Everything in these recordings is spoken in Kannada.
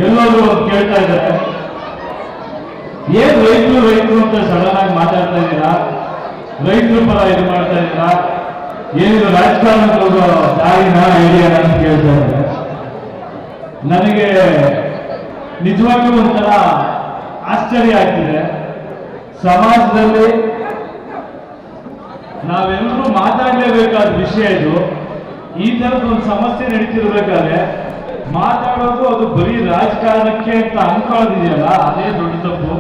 ಎಲ್ಲರೂ ಕೇಳ್ತಾ ಇದ್ದಾರೆ, ಏನ್ ರೈತರು ಅಂತ ಸಡನ್ ಆಗಿ ಮಾತಾಡ್ತಾ ಇದ್ದೀರಾ, ರೈತರ ಪರ ಇದು ಮಾಡ್ತಾ ಇದ್ದೀರಾ, ಏನಿದು ರಾಜಕಾರಣಕ್ಕೆ ಹೋಗೋ ದಾರಿನ ಐಡಿಯಾ ಅಂತ ಕೇಳ್ತಾ ಇದ್ದಾರೆ. ನನಗೆ ನಿಜವಾಗ್ಲೂ ಒಂಥರ ಆಶ್ಚರ್ಯ ಆಗ್ತಿದೆ. ಸಮಾಜದಲ್ಲಿ ನಾವೆಲ್ಲರೂ ಮಾತಾಡಲೇಬೇಕಾದ ವಿಷಯ ಇದು. ಈ ತರದ ಒಂದು ಸಮಸ್ಯೆ ನಡೀತಿರ್ಬೇಕಾದ್ರೆ ಮಾತಾಡೋದು ಅದು ಬರೀ ರಾಜಕಾರಣಕ್ಕೆ ಅಂತ ಅನ್ಕೊಳ್ಳೋದಿದೆಯಲ್ಲ, ಅದೇ ದೊಡ್ಡ ತಪ್ಪು.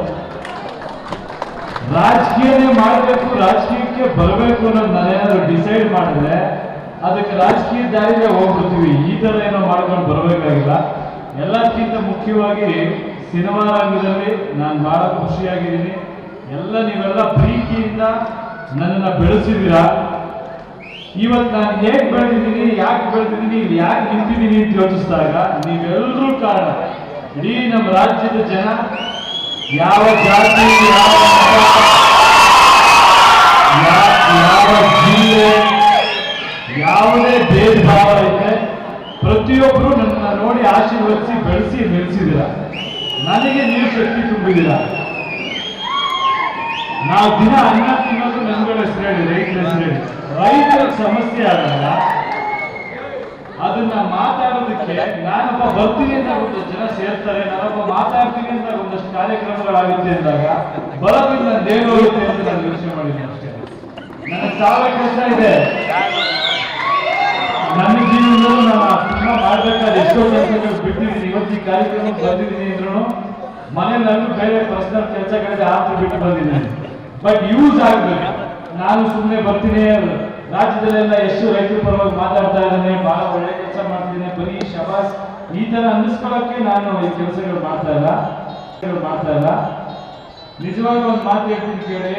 ರಾಜಕೀಯನೇ ಮಾಡಬೇಕು, ರಾಜಕೀಯಕ್ಕೆ ಬರಬೇಕು ಅನ್ನೋದು ನಾನೇನಾದ್ರು ಡಿಸೈಡ್ ಮಾಡಿದ್ರೆ ಅದಕ್ಕೆ ರಾಜಕೀಯ ದಾರಿಗೆ ಹೋಗ್ಬಿಡ್ತೀವಿ. ಈ ತರ ಏನೋ ಮಾಡ್ಕೊಂಡು ಬರಬೇಕಾಗಿಲ್ಲ. ಎಲ್ಲಕ್ಕಿಂತ ಮುಖ್ಯವಾಗಿ ಸಿನಿಮಾ ರಂಗದಲ್ಲಿ ನಾನು ಬಹಳ ಖುಷಿಯಾಗಿದ್ದೀನಿ. ನೀವೆಲ್ಲ ಪ್ರೀತಿಯಿಂದ ನನ್ನನ್ನು ಬೆಳೆಸಿದ್ದೀರಾ. ಇವತ್ತು ನಾನು ಹೇಗೆ ಬೆಳೆದಿದ್ದೀನಿ, ಯಾಕೆ ಬೆಳೆದಿದ್ದೀನಿ, ಇಲ್ಲಿ ಯಾಕೆ ನಿಂತಿದ್ದೀನಿ ಅಂತ ಯೋಚಿಸಿದಾಗ ನೀವೆಲ್ಲರೂ ಕಾರಣ. ಇಡೀ ನಮ್ಮ ರಾಜ್ಯದ ಜನ, ಯಾವ ಜಾತಿ, ಯಾವ ಜಿಲ್ಲೆ, ಯಾವುದೇ ಭೇದ ಭಾವ ಇದೆ, ಪ್ರತಿಯೊಬ್ಬರು ನನ್ನನ್ನು ನೋಡಿ ಆಶೀರ್ವದಿಸಿ ಬೆಳೆಸಿ ಬೆಳೆಸಿದ್ದೀರ. ನನಗೆ ನೀವು ಶಕ್ತಿ ತುಂಬಿದ್ದೀರಾ. ನಾವು ದಿನ ಅನ್ನ ತಿನ್ನೋದು ನನ್ಗಳ ಹೆಸರು ಹೇಳಿ, ರೈತರ ಹೆಸರು ಹೇಳಿ. ರೈತರ ಸಮಸ್ಯೆ ಆದಾಗ ಅದನ್ನ ಮಾತಾಡೋದಕ್ಕೆ ನಾನೊಬ್ಬ ಬರ್ತೀನಿ ಅಂತ ಒಂದಷ್ಟು ಜನ ಸೇರ್ತಾರೆ, ನಾನೊಬ್ಬ ಮಾತಾಡ್ತೀನಿ ಅಂತ ಒಂದಷ್ಟು ಕಾರ್ಯಕ್ರಮಗಳಾಗುತ್ತೆ ಅಂದಾಗ ಬರೋದ್ರಿಂದ ದೇವೋಗುತ್ತೆ ಅಂತ ನಾನು ಯೋಚನೆ ಮಾಡಿದ್ದೀನಿ ಅಷ್ಟೇ. ನನಗೆ ಸಾಲ ಕೆಲಸ ಇದೆ. ನನ್ನ ಜೀವನದಲ್ಲೂ ನಾನು ತುಂಬಾ ಮಾಡ್ಬೇಕಾದ ಎಷ್ಟೋ ಕೆಲಸಗಳು ಬಿಟ್ಟಿದ್ದೀನಿ. ಇವತ್ತು ಈ ಕಾರ್ಯಕ್ರಮಕ್ಕೆ ಬಂದಿದ್ದೀನಿ ಅಂದ್ರೂ ಮನೇಲಿ ನನಗೂ ಬೇರೆ ಪರ್ಸನಲ್ ಕೆಲಸಗಳಿದೆ, ಆತ್ರ ಬಿಟ್ಟು ಬಂದಿದ್ದೀನಿ. ಬಟ್ ಯೂಸ್ ಆಗ್ಬೇಕು. ನಾನು ಸುಮ್ಮನೆ ಬರ್ತೀನಿ, ರಾಜ್ಯದಲ್ಲೆಲ್ಲ ಎಷ್ಟು ರೈತರ ಪರವಾಗಿ ಮಾತಾಡ್ತಾ ಇದ್ದಾನೆ, ಬಹಳ ಒಳ್ಳೆ ಕೆಲಸ ಮಾಡ್ತೀನಿ, ಬರೀ ಶಬಾಸ್ ಈ ತರ ಅನ್ನಿಸ್ಕೊಳ್ಳೋಕೆ ನಾನು ಈ ಕೆಲಸಗಳು ಮಾಡ್ತಾ ಇಲ್ಲ. ನಿಜವಾಗಿ ಒಂದು ಮಾತು ಹೇಳ್ತೀನಿ ಕೇಳಿ.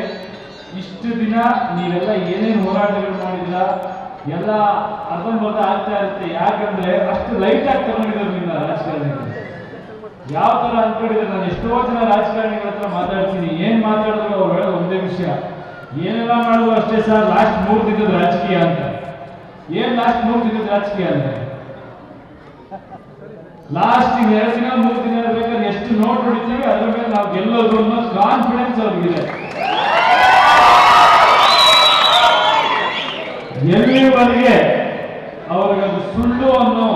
ಇಷ್ಟು ದಿನ ನೀವೆಲ್ಲ ಏನೇನು ಹೋರಾಟಗಳು ಮಾಡಿದಿರ ಎಲ್ಲ ಅರ್ಧಂಬರ್ಧ ಆಗ್ತಾ ಇರುತ್ತೆ. ಯಾಕಂದ್ರೆ ಅಷ್ಟು ಲೈಟ್ ಆಗಿ ತಗೊಂಡಿದ್ದಾರೆ ನಿನ್ನ ರಾಜಕಾರಣಿಗಳು. ಯಾವ ತರ ಅನ್ಕೊಂಡಿದ್ದಾರೆ, ನಾನು ಎಷ್ಟೋ ಜನ ರಾಜಕಾರಣಿಗಳ ಹತ್ರ ಮಾತಾಡ್ತೀನಿ, ಏನ್ ಮಾತಾಡಿದ್ರು ಅವ್ರು ಹೇಳೋದು ಒಂದೇ ವಿಷಯ, ಏನೆಲ್ಲ ಮಾಡಿದ್ರು ಅಷ್ಟೇ ಸರ್, ಲಾಸ್ಟ್ 3 ದಿನದ ರಾಜಕೀಯ ಅಂತ. ಏನ್ ಲಾಸ್ಟ್ 3 ದಿನದ ರಾಜಕೀಯ ಅಂದ್ರೆ ಲಾಸ್ಟ್ 2 ದಿನ 3 ದಿನ ಬೇಕಾದ್ರೆ ಎಷ್ಟು ನೋಟ್ ಹೊಡಿತೀವಿ ಅದ್ರ ಮೇಲೆ ನಾವು ಗೆಲ್ಲೋದು ಅನ್ನೋ ಕಾನ್ಫಿಡೆನ್ಸ್ ಅವ್ರಿಗಿದೆ. ಎಲ್ಲಿವರೆಗೆ ಅವ್ರಿಗೆ ಅದು ಸುಳ್ಳು ಅನ್ನೋ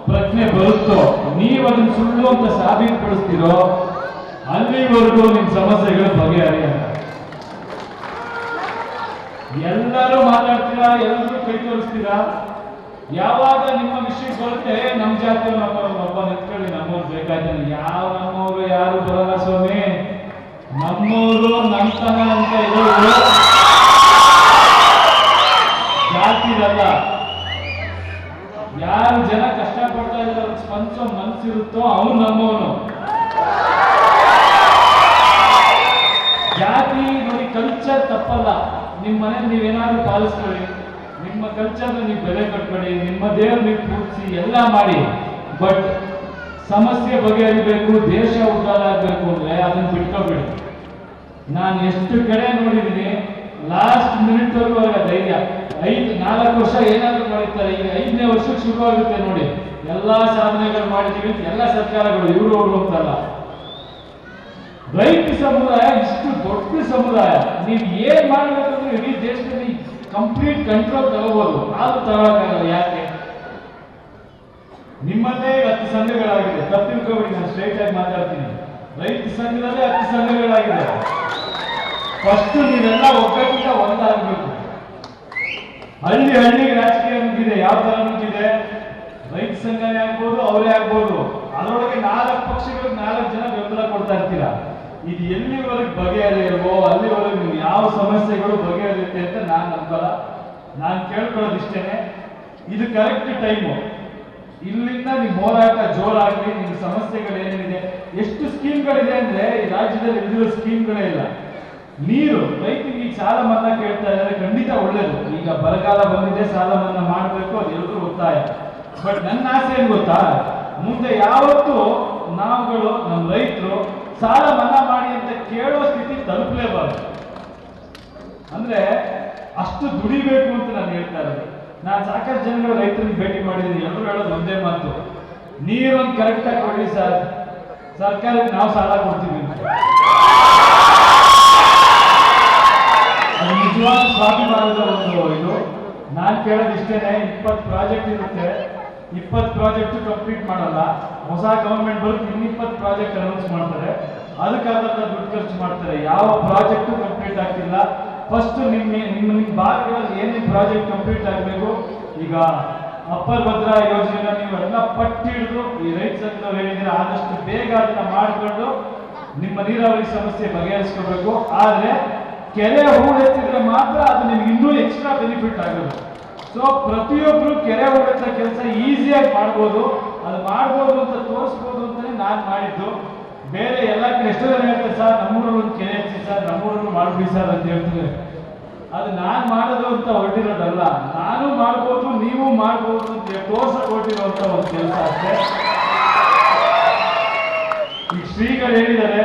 ಪ್ರಜ್ಞೆ ಬರುತ್ತೋ, ನೀವು ಅದನ್ನ ಸುಳ್ಳು ಅಂತ ಸಾಬೀತುಪಡಿಸ್ತೀರೋ ಅಲ್ಲಿವರೆಗೂ ನಿಮ್ಮ ಸಮಸ್ಯೆಗಳು ಬಗೆಹರಿಯಲ್ಲ. ಎಲ್ಲರೂ ಮಾತಾಡ್ತೀರಾ, ಎಲ್ಲರೂ ಕೈ ತೋರಿಸ್ತೀರಾ. ಯಾವಾಗ ನಿಮ್ಮ ವಿಷಯಕ್ಕೆ ಬರುತ್ತೆ, ನಮ್ಮ ಜಾತಿ ಒಬ್ಬ ನಿಂತ್ಕೊಳ್ಳಿ, ನಮ್ಮವ್ರು ಬೇಕಾಯ್ತಾನೆ. ಯಾವ ನಮ್ಮವರು ಯಾರು ಬರಲ್ಲ ಸ್ವಾಮಿ, ನಮ್ಮವರು ನಮ್ತನ ಅಂತ ಇರೋರು ಜಾತಿರಲ್ಲ. ಯಾರು ಜನ ಕಷ್ಟಪಡ್ತಾ ಇದ್ದಾರೆ ಸ್ಪಂದಿಸೋ ಮನಸ್ಸಿರುತ್ತೋ ಅವನು ನಮ್ಮವನು. ಜಾತಿ ನೋಡಿ, ಕಲ್ಚರ್ ತಪ್ಪಲ್ಲ. ನಿಮ್ಮ ಮನೇಲಿ ನೀವೇನಾದ್ರೂ ಪಾಲಿಸ್ಕೊಳ್ಳಿ, ನಿಮ್ಮ ಕಲ್ಚರ್ನ ನೀವು ಬೆಲೆ ಕಟ್ಕೊಳ್ಳಿ, ನಿಮ್ಮ ದೇವ್ರ ನೀವು ಪೂಜಿಸಿ, ಎಲ್ಲ ಮಾಡಿ. ಬಟ್ ಸಮಸ್ಯೆ ಬಗೆಹರಿಬೇಕು, ದೇಶ ಉದ್ಧಾರ ಆಗಬೇಕು ಅಂದ್ರೆ ಅದನ್ನ ಬಿಟ್ಕೋಬೇಡಿ. ನಾನು ಎಷ್ಟು ಕಡೆ ನೋಡಿದ್ದೀನಿ, ಲಾಸ್ಟ್ ಮಿನಿಟ್ ವರೆಗೂ ಅವರ ಧೈರ್ಯ. 4 ವರ್ಷ ಏನಾದ್ರು ಮಾಡಿರ್ತಾರೆ, ಈಗ 5ನೇ ವರ್ಷಕ್ಕೆ ಶುರುವಾಗುತ್ತೆ ನೋಡಿ, ಎಲ್ಲಾ ಸಾಧನೆಗಳು ಮಾಡಿದೀವಿ ಎಲ್ಲ ಸರ್ಕಾರಗಳು, ಇವರು ಅವರು ಅಂತಲ್ಲ. ರೈತ ಸಮುದಾಯ ಇಷ್ಟು ದೊಡ್ಡ ಸಮುದಾಯ, ನೀವು ಏನ್ ಮಾಡಬೇಕಂದ್ರೆ ಇಡೀ ದೇಶದಲ್ಲಿ ಕಂಪ್ಲೀಟ್ ಕಂಟ್ರೋಲ್ ತಗೋಬಹುದು, ಆದ್ರೂ ತಗೋಕ್ಕಾಗಲ್ಲ. ಯಾಕೆ? ನಿಮ್ಮಲ್ಲೇ 10 ಸಂಘಗಳಾಗಿದೆ. ತಪ್ಪಿರ್ಕೋಬೇಡಿ, ನಾನು ಸ್ಟ್ರೈಟ್ ಆಗಿ ಮಾತಾಡ್ತೀನಿ. ರೈತ ಸಂಘದಲ್ಲೇ 10 ಸಂಘಗಳಾಗಿದೆ. ಫಸ್ಟ್ ನೀವೆಲ್ಲ ಒಗ್ಗಟ್ಟಿಂದ ಒಂದಾಗಬೇಕು. ಹಳ್ಳಿಗೆ ರಾಜಕೀಯ ನುಗ್ಗಿದೆ. ಯಾವ ತರ ನುಗ್ಗಿದೆ? ರೈತ ಸಂಘನೇ ಆಗ್ಬೋದು, ಅವರೇ ಆಗ್ಬೋದು, ಅದರೊಳಗೆ 4 ಪಕ್ಷಗಳಿಗೆ 4 ಜನ ಬೆಂಬಲ ಕೊಡ್ತಾ ಇರ್ತೀರಾ. ಇದು ಎಲ್ಲಿವರೆಗೆ ಬಗೆಹರಿಯಲ್ವೋ ಅಲ್ಲಿವರೆಗೆ ನೀವು ಯಾವ ಸಮಸ್ಯೆಗಳು ಬಗೆಹರಿಯುತ್ತೆ ಅಂತ ನಾನು ನಂಬಲ್ಲ. ನಾನು ಕೇಳ್ಕೊಳ್ಳೋದು ಇಷ್ಟೇನೆ, ಇದು ಕರೆಕ್ಟ್ ಟೈಮು. ಇಲ್ಲಿಂದ ನಿಮ್ಮ ಹೋರಾಟ ಜೋರಾಗಿ, ನಿಮ್ಮ ಸಮಸ್ಯೆಗಳು ಏನೇನಿದೆ, ಎಷ್ಟು ಸ್ಕೀಮ್ಗಳಿದೆ ಅಂದ್ರೆ ಈ ರಾಜ್ಯದಲ್ಲಿ ಇಲ್ಲಿರೋ ಸ್ಕೀಮ್ಗಳೇ ಇಲ್ಲ. ನೀರು, ರೈತರಿಗೆ ಸಾಲ ಮನ್ನಾ ಕೇಳ್ತಾ ಇದ್ದಾರೆ, ಖಂಡಿತ ಒಳ್ಳೇದು. ಈಗ ಬರಗಾಲ ಬಂದಿದೆ, ಸಾಲ ಮನ್ನಾ ಮಾಡಬೇಕು, ಅದು ಎಲ್ರೂ ಒತ್ತಾಯ. ಬಟ್ ನನ್ನ ಆಸೆ ಏನ್ ಗೊತ್ತಾ, ಮುಂದೆ ಯಾವತ್ತೂ ನಾವುಗಳು ನಮ್ಮ ರೈತರು ಸಾಲ ಮನ್ನಾ ಮಾಡಿ ಅಂತ ಕೇಳೋ ಸ್ಥಿತಿ ತಲುಪಲೇಬಾರದು. ಅಂದ್ರೆ ಅಷ್ಟು ದುಡಿಬೇಕು ಅಂತ ನಾನು ಹೇಳ್ತಾ ಇರೋದು. ನಾನು ಸಾಕಷ್ಟು ಜನಗಳು ರೈತರಿಗೆ ಭೇಟಿ ಮಾಡಿದ್ದೀನಿ, ಎಲ್ಲರೂ ಹೇಳೋದು ಒಂದೇ ಮಾತು, ನೀರೊಂದು ಕರೆಕ್ಟಾಗಿ ಕೊಡಿ ಸರ್, ಸರ್ಕಾರಕ್ಕೆ ನಾವು ಸಾಲ ಕೊಡ್ತೀವಿ. ಅದು ನಿಜವಾದ ಸ್ವಾಭಿಮಾನದ ಒಂದು ಇದು. ನಾನು ಕೇಳೋದು ಇಷ್ಟೇನೆ, 20 ಪ್ರಾಜೆಕ್ಟ್ ಇರುತ್ತೆ, 20 ಪ್ರಾಜೆಕ್ಟ್ ಕಂಪ್ಲೀಟ್ ಮಾಡಲ್ಲ. ಹೊಸ ಗವರ್ಮೆಂಟ್ ಬರುತ್ತೆ, 20 ಪ್ರಾಜೆಕ್ಟ್ ಅನೌನ್ಸ್ ಮಾಡ್ತಾರೆ, ಅದಕ್ಕಾದಂತ ದುಡ್ಡು ಖರ್ಚು ಮಾಡ್ತಾರೆ. ಯಾವ ಪ್ರಾಜೆಕ್ಟ್ ಕಂಪ್ಲೀಟ್ ಆಗ್ತಿಲ್ಲ. ಫಸ್ಟ್ ನಿಮ್ಮ ಭಾಗಗಳಲ್ಲಿ ಏನೇನು ಪ್ರಾಜೆಕ್ಟ್ ಕಂಪ್ಲೀಟ್ ಆಗಬೇಕು, ಈಗ ಅಪ್ಪರ್ ಭದ್ರಾ ಯೋಜನೆನ ನೀವೆಲ್ಲ ಪಟ್ಟಿ ಹಿಡಿದು ಈ ರೈತ ಸಂಘದವ್ರು ಹೇಳಿದ್ರೆ ಆದಷ್ಟು ಬೇಗ ಅದನ್ನ ಮಾಡಿಕೊಂಡು ನಿಮ್ಮ ನೀರಾವರಿ ಸಮಸ್ಯೆ ಬಗೆಹರಿಸ್ಕೋಬೇಕು. ಆದ್ರೆ ಕೆರೆ ಹೂಳೆತ್ತಿದ್ರೆ ಮಾತ್ರ ಅದು ನಿಮ್ಗೆ ಇನ್ನೂ ಎಕ್ಸ್ಟ್ರಾ ಬೆನಿಫಿಟ್ ಆಗೋದು. ಸೊ ಪ್ರತಿಯೊಬ್ರು ಕೆರೆ ಹೂಳೆತ್ತ ಕೆಲಸ ಈಸಿಯಾಗಿ ಮಾಡ್ಬೋದು. ಅದು ಮಾಡ್ಬೋದು ಅಂತ ತೋರಿಸ್ಬೋದು ಅಂತಾನೆ ನಾನು ಮಾಡಿದ್ದು. ಬೇರೆ ಎಲ್ಲ ಕಡೆ ಎಷ್ಟೋ ಜನ ಹೇಳ್ತಾರೆ ಸರ್ ನಮ್ಮೂರಲ್ಲಿ ಒಂದು ಕೆರೆ ಹಚ್ಚಿ ಸರ್, ನಮ್ಮೂರಲ್ಲೂ ಮಾಡ್ಬಿಡಿ ಸರ್ ಅಂತ ಹೇಳ್ತಾರೆ. ಅದು ನಾನು ಮಾಡೋದು ಅಂತ ಹೊರಟಿರೋದಲ್ಲ, ನಾನು ಮಾಡ್ಬೋದು ನೀವು ಮಾಡ್ಬೋದು ಅಂತ ತೋರ್ಸಕ್ ಹೊರಟಿರುವಂತ ಒಂದು ಕೆಲಸ ಅಷ್ಟೇ. ಈಗ ಶ್ರೀಗಳು ಹೇಳಿದ್ದಾರೆ,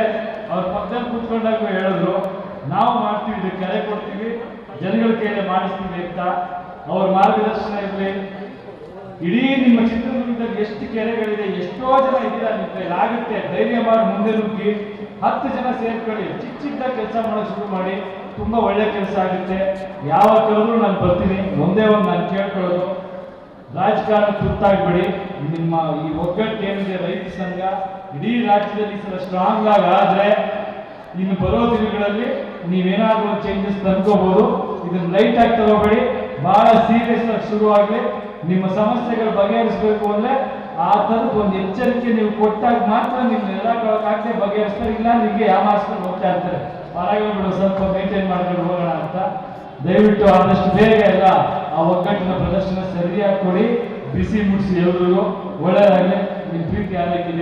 ಅವ್ರ ಪಕ್ಕದಲ್ಲಿ ಕೂತ್ಕೊಂಡಾಗ ಹೇಳಿದ್ರು ನಾವು ಮಾಡ್ತೀವಿ, ಇದು ಕೆರೆ ಕೊಡ್ತೀವಿ, ಜನಗಳ ಕೈಯಲ್ಲಿ ಮಾಡಿಸ್ತೀವಿ ಅಂತ. ಅವ್ರ ಮಾರ್ಗದರ್ಶನ ಇರಲಿ. ಇಡೀ ನಿಮ್ಮ ಚಿತ್ರದುರ್ಗದಲ್ಲಿ ಎಷ್ಟು ಕೆರೆಗಳಿದೆ, ಎಷ್ಟೋ ಜನ ಇದ್ದೀರಾ, ನಿಮ್ಮ ಕೈಲಿ ಆಗುತ್ತೆ, ಧೈರ್ಯ ಮಾಡಿ ಮುಂದೆ ನುಗ್ಗಿ 10 ಜನ ಸೇರ್ಕೊಳ್ಳಿ, ಚಿಕ್ಕದಾಗಿ ಕೆಲಸ ಮಾಡೋಕೆ ಶುರು ಮಾಡಿ. ತುಂಬಾ ಒಳ್ಳೆ ಕೆಲಸ ಆಗುತ್ತೆ. ಯಾವ ಕರೆದ್ರು ನಾನು ಬರ್ತೀನಿ. ಒಂದೇ ಒಂದು ನಾನು ಕೇಳ್ಕೊಳ್ಳೋದು, ರಾಜಕಾರಣ ತುರ್ತಾಗ್ಬೇಡಿ. ನಿಮ್ಮ ಈ ಒಗ್ಗಟ್ಟು ಏನಿದೆ ರೈತ ಸಂಘ ಇಡೀ ರಾಜ್ಯದಲ್ಲಿ ಸಲ ಸ್ಟ್ರಾಂಗ್ ಆದ್ರೆ ಇನ್ನು ಬರೋ ದಿನಗಳಲ್ಲಿ ನೀವೇನಾದ್ರೂ ಒಂದು ಚೇಂಜಸ್ ತಂದ್ಕೋಬಹುದು. ಇದನ್ನ ಲೈಟ್ ಆಗಿ ತಗೋಬೇಡಿ, ಬಹಳ ಸೀರಿಯಸ್ ಆಗಿ ಶುರುವಾಗಲಿ. ನಿಮ್ಮ ಸಮಸ್ಯೆಗಳು ಬಗೆಹರಿಸಬೇಕು ಅಂದ್ರೆ ಆ ಥರದ್ದು ಒಂದು ಎಚ್ಚರಿಕೆ ನೀವು ಕೊಟ್ಟಾಗ ಮಾತ್ರ ನಿಮ್ನೆಲ್ಲ ಕಾಗದೆ ಬಗೆಹರಿಸ್ತಾರೆ. ಇಲ್ಲ ನಿಮಗೆ ಯಾಮಾರಿಸ್ಕೊಂಡು ಹೋಗ್ತಾ ಇರ್ತಾರೆ, ಹೊರಗಡೆ ಸ್ವಲ್ಪ ಮೇಂಟೈನ್ ಮಾಡ್ಕೊಂಡು ಹೋಗೋಣ ಅಂತ. ದಯವಿಟ್ಟು ಆದಷ್ಟು ಬೇಗ ಎಲ್ಲ ಆ ಒಗ್ಗಟ್ಟಿನ ಪ್ರದರ್ಶನ ಸರಿಯಾಗಿ ಕೊಡಿ, ಬಿಸಿ ಮುಡಿಸಿ ಎಲ್ರಿಗೂ ಒಳ್ಳೆಯದಾಗಲಿ. ನಿಮ್ಮ ಪ್ರೀತಿ ಆರೈಕೆ